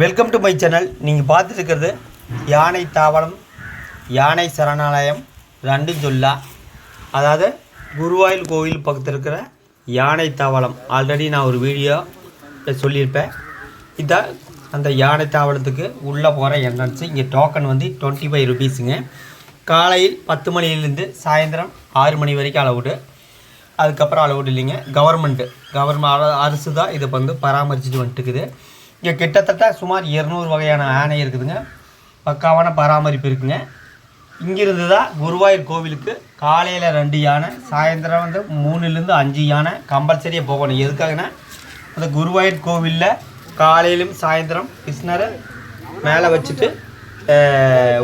Welcome to my channel. நீங்கள் பார்த்துட்டு இருக்கிறது யானை தாவளம், யானை சரணாலயம் ரெண்டும் சொல்லா. அதாவது குருவாயூர் கோவில் பக்கத்தில் இருக்கிற யானை தாவளம். ஆல்ரெடி நான் ஒரு வீடியோ சொல்லியிருப்பேன். இதான் அந்த யானை தாவளத்துக்கு உள்ளே போகிற என்ட்ரன்ஸு. இங்கே டோக்கன் வந்து 25 ருபீஸுங்க. காலையில் 10 மணிலேருந்து சாயந்தரம் 6 மணி வரைக்கும் அலவுடு. அதுக்கப்புறம் அலவுடு இல்லைங்க. கவர்மெண்ட் அரசு தான் இதை வந்து பராமரிச்சுட்டு வந்துட்டுக்குது. இங்கே கிட்டத்தட்ட சுமார் 200 வகையான யானை இருக்குதுங்க. பக்காவான பராமரிப்பு இருக்குங்க. இங்கிருந்து தான் குருவாயூர் கோவிலுக்கு காலையில் 2 யானை, சாயந்தரம் வந்து 3லேருந்து 5 யானை கம்பல்சரியாக போகணும். எதுக்காகனா அந்த குருவாயூர் கோவிலில் காலையிலும் சாயந்தரம் கிருஷ்ணரை மேலே வச்சுட்டு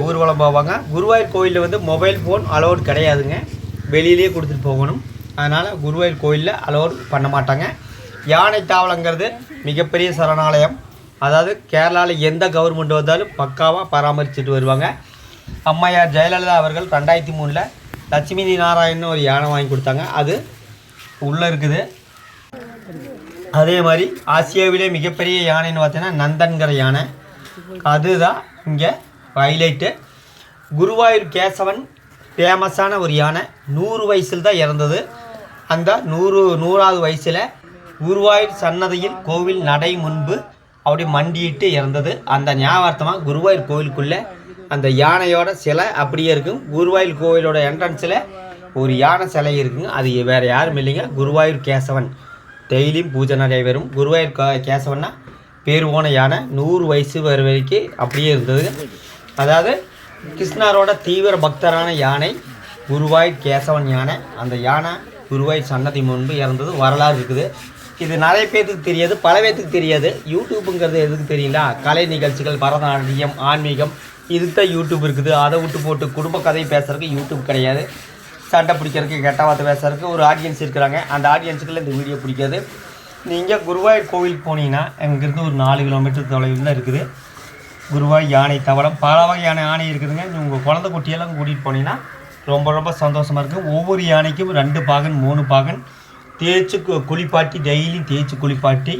ஊர்வலம் போவாங்க. குருவாயூர் கோவிலில் வந்து மொபைல் ஃபோன் அலோடு கிடையாதுங்க. வெளியிலே கொடுத்துட்டு போகணும். அதனால் குருவாயூர் கோவிலில் அலோடு பண்ண மாட்டாங்க. யானை தாவளங்கிறது மிகப்பெரிய சரணாலயம். அதாவது கேரளாவில் எந்த கவர்மெண்ட் வந்தாலும் பக்காவாக பராமரிச்சுட்டு வருவாங்க. அம்மையார் ஜெயலலிதா அவர்கள் 2003 லட்சுமி நாராயணன் ஒரு யானை வாங்கி கொடுத்தாங்க. அது உள்ளே இருக்குது. அதே மாதிரி ஆசியாவிலே மிகப்பெரிய யானைன்னு பார்த்தீங்கன்னா நந்தன்கிற யானை. அதுதான் இங்கே ஹைலைட்டு. குருவாயூர் கேசவன் ஃபேமஸான ஒரு யானை. 100 வயசில் தான் இறந்தது. அந்த 100வது வயசில் குருவாயூர் சன்னதியில் கோவில் நடை முன்பு அப்படி மண்டிட்டு இறந்தது. அந்த ஞாபகமாக குருவாயூர் கோவிலுக்குள்ளே அந்த யானையோட சிலை அப்படியே இருக்கும். குருவாயூர் கோவிலோட என்ட்ரன்ஸில் ஒரு யானை சிலை இருக்குங்க. அது வேறு யாரும் இல்லைங்க, குருவாயூர் கேசவன். டெய்லியும் பூஜை நடைபெறும். குருவாயூர் கேசவன்னா பேர் போன யானை. 100 வயசு வரைக்கும் அப்படியே இருந்தது. அதாவது கிருஷ்ணரோட தீவிர பக்தரான யானை குருவாயூர் கேசவன் யானை. அந்த யானை குருவாயூர் சன்னதி முன்பு இறந்தது வரலாறு இருக்குது. இது நிறைய பேர்த்துக்கு தெரியாது, பல பேர்த்துக்கு தெரியாது. யூடியூப்புங்கிறது எதுக்கு தெரியல, கலை நிகழ்ச்சிகள், பரதநாட்டியம், ஆன்மீகம், இதுக்கு தான் யூடியூப் இருக்குது. அதை விட்டு போட்டு குடும்ப கதை பேசுறதுக்கு யூடியூப் கிடையாது. சண்டை பிடிக்கிறதுக்கு, கெட்ட வார்த்தை பேசுறதுக்கு ஒரு ஆடியன்ஸ் இருக்கிறாங்க. அந்த ஆடியன்ஸுக்குள்ள இந்த வீடியோ பிடிக்காது. நீங்கள் குருவாயூர் கோவிலுக்கு போனீங்கன்னா இங்கேருந்து ஒரு 4 கிலோமீட்டர் தொலைவில் தான் இருக்குது குருவாயூர் யானை தவளம். பல வகையான யானை இருக்குதுங்க. உங்கள் குழந்தை குட்டியெல்லாம் கூட்டிகிட்டு போனீங்கன்னா ரொம்ப ரொம்ப சந்தோஷமாக இருக்குது. ஒவ்வொரு யானைக்கும் 2 பாகன் 3 பாகன் தேய்ச்சி குளிப்பாட்டி, டெய்லியும் தேய்ச்சி குளிப்பாட்டி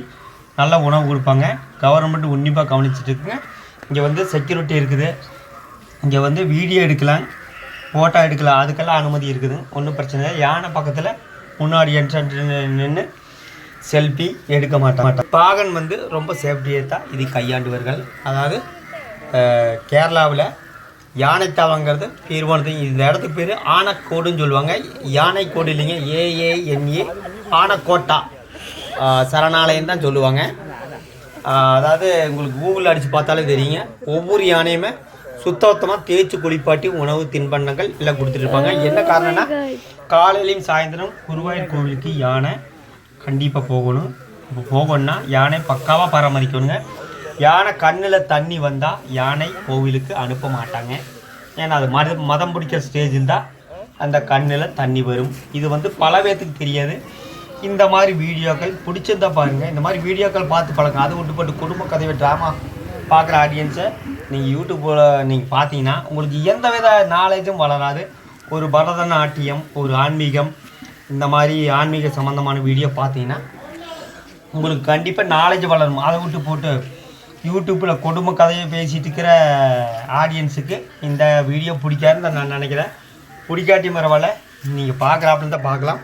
நல்ல உணவு கொடுப்பாங்க. கவர்மெண்ட் உன்னிப்பாக கவனிச்சுட்டு இருக்குங்க. இங்கே வந்து செக்யூரிட்டி இருக்குது. இங்கே வந்து வீடியோ எடுக்கலாம், ஃபோட்டோ எடுக்கலாம், அதுக்கெல்லாம் அனுமதி இருக்குது. ஒன்றும் பிரச்சனை இல்லை. யானை பக்கத்தில் முன்னாடி நின்று செல்ஃபி எடுக்க மாட்டாங்க. பாகன் வந்து ரொம்ப சேஃப்டியாக தான் இது கையாண்டுவார்கள். அதாவது கேரளாவில் யானை தாவளங்கிறது பேர் போனது. இந்த இடத்துக்கு பேர் ஆனக்கோடுன்னு சொல்லுவாங்க. யானை கோடு இல்லைங்க, AANA ஆனக்கோட்டா சரணாலயம் தான் சொல்லுவாங்க. அதாவது உங்களுக்கு கூகுளில் அடித்து பார்த்தாலே தெரியுங்க. ஒவ்வொரு யானையுமே சுத்தமாக தேய்ச்சி குளிப்பாட்டி உணவு தின்பண்டங்கள் எல்லாம் கொடுத்துட்ருப்பாங்க. என்ன காரணம்னா காலையிலையும் சாயந்தரம் குருவாயூர் கோவிலுக்கு யானை கண்டிப்பாக போகணும். இப்போ போகணுன்னா யானை பக்காவாக பராமரிக்கணுங்க. யானை கண்ணில் தண்ணி வந்தால் யானை கோவிலுக்கு அனுப்ப மாட்டாங்க. ஏன்னா அது மதம் பிடிக்கிற ஸ்டேஜ் இருந்தால் அந்த கண்ணில் தண்ணி வரும். இது வந்து பல பேர்த்துக்கு தெரியாது. இந்த மாதிரி வீடியோக்கள் பிடிச்சிருந்தா பாருங்கள். இந்த மாதிரி வீடியோக்கள் பார்த்து பழங்க. அது விட்டு போட்டு குடும்ப கதையை ட்ராமா பார்க்குற ஆடியன்ஸை நீங்கள் யூடியூப்பில் நீங்கள் பார்த்தீங்கன்னா உங்களுக்கு எந்த வித நாலேஜும் வளராது. ஒரு பரதநாட்டியம், ஒரு ஆன்மீகம், இந்த மாதிரி ஆன்மீக சம்மந்தமான வீடியோ பார்த்தீங்கன்னா உங்களுக்கு கண்டிப்பாக நாலேஜ் வளரும். அதை விட்டு போட்டு யூடியூப்பில் குடும்ப கதையை பேசிகிட்டு இருக்கிற ஆடியன்ஸுக்கு இந்த வீடியோ பிடிக்காதுன்னு தான் நான் நினைக்கிறேன். பிடிக்காட்டி பரவாயில்ல, நீங்கள் பார்க்குறாப்புல தான் பார்க்கலாம்.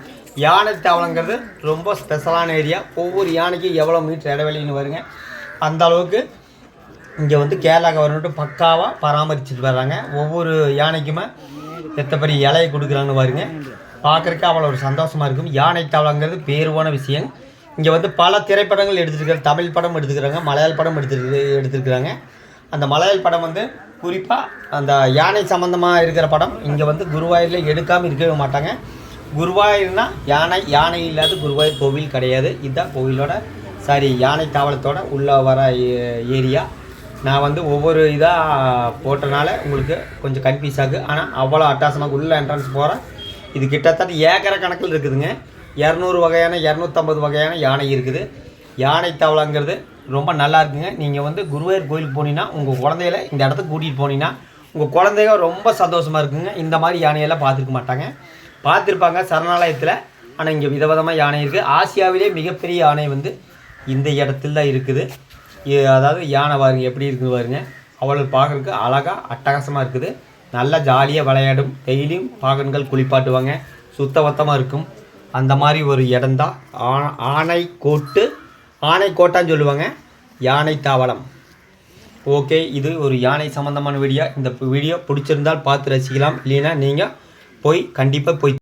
யானை தாவளங்கிறது ரொம்ப ஸ்பெஷலான ஏரியா. ஒவ்வொரு யானைக்கும் எவ்வளோ மீட்டர் இடைவெளின்னு வருங்க. அந்த அளவுக்கு இங்கே வந்து கேரளா கவர்மெண்ட்டு பக்காவாக பராமரிச்சுட்டு வர்றாங்க. ஒவ்வொரு யானைக்குமே எத்த பெரிய இலையை கொடுக்குறாங்கன்னு வருங்க. பார்க்குறக்கு அவ்வளோ ஒரு சந்தோஷமாக இருக்கும். யானை தாவளங்கிறது பேர் போன விஷயம். இங்கே வந்து பல திரைப்படங்கள் எடுத்துருக்காங்க. தமிழ் படம் எடுத்துக்கிறாங்க, மலையாள படம் எடுத்துருக்குறாங்க. அந்த மலையாள படம் வந்து குறிப்பாக அந்த யானை சம்மந்தமாக இருக்கிற படம் இங்கே வந்து குருவாயூரில் எடுக்காமல் இருக்கவே மாட்டாங்க. குருவாயூர்னா யானை இல்லாத குருவாயூர் கோவில் கிடையாது. இதுதான் கோவிலோட யானை தாவளத்தோட உள்ளே வர ஏரியா. நான் வந்து ஒவ்வொரு இதாக போட்டனால உங்களுக்கு கொஞ்சம் கன்ஃபியூஸ் ஆகுது. ஆனால் அவ்வளோ அட்டாசமாக உள்ள என்ட்ரன்ஸ் போகிறேன். இது கிட்டத்தட்ட ஏக்கரை கணக்கில் இருக்குதுங்க. 200 வகையான 250 வகையான யானை இருக்குது. யானை தாவளங்கிறது ரொம்ப நல்லா இருக்குங்க. நீங்கள் வந்து குருவாயூர் கோயிலுக்கு போனீங்கன்னா உங்கள் குழந்தையில இந்த இடத்துக்கு கூட்டிகிட்டு போனீங்கன்னா உங்கள் குழந்தைங்க ரொம்ப சந்தோஷமாக இருக்குங்க. இந்த மாதிரி யானையெல்லாம் பார்த்துருக்க மாட்டாங்க. பார்த்துருப்பாங்க சரணாலயத்தில். ஆனால் இங்கே விதவிதமாக யானை இருக்குது. ஆசியாவிலே மிகப்பெரிய யானை வந்து இந்த இடத்துல தான் இருக்குது. அதாவது யானை பாருங்க எப்படி இருக்குது பாருங்க. அவ்வளோ பார்க்குறதுக்கு அழகாக அட்டகாசமாக இருக்குது. நல்லா ஜாலியாக விளையாடும். டெய்லியும் பாகன்கள் குளிப்பாட்டுவாங்க. சுத்தபத்தமாக இருக்கும். அந்த மாதிரி ஒரு இடம்தான் ஆனைக்கோட்டான்னு சொல்லுவாங்க. யானை தாவளம். ஓகே, இது ஒரு யானை சம்மந்தமான வீடியோ. இந்த வீடியோ பிடிச்சிருந்தால் பார்த்து ரசிக்கலாம். இல்லைன்னா நீங்கள் கண்டிப்பாக போய்